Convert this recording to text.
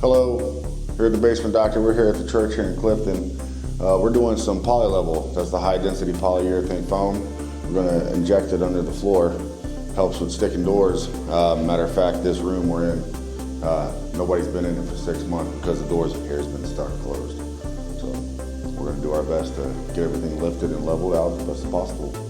Hello, here at the Basement Doctor. We're here at the church here in Clifton. We're doing some PolyLevel. That's the high density polyurethane foam. We're going to inject it under the floor. Helps with sticking doors. Matter of fact, this room we're in, nobody's been in it for 6 months because the doors here has been stuck closed. So we're going to do our best to get everything lifted and leveled out as best as possible.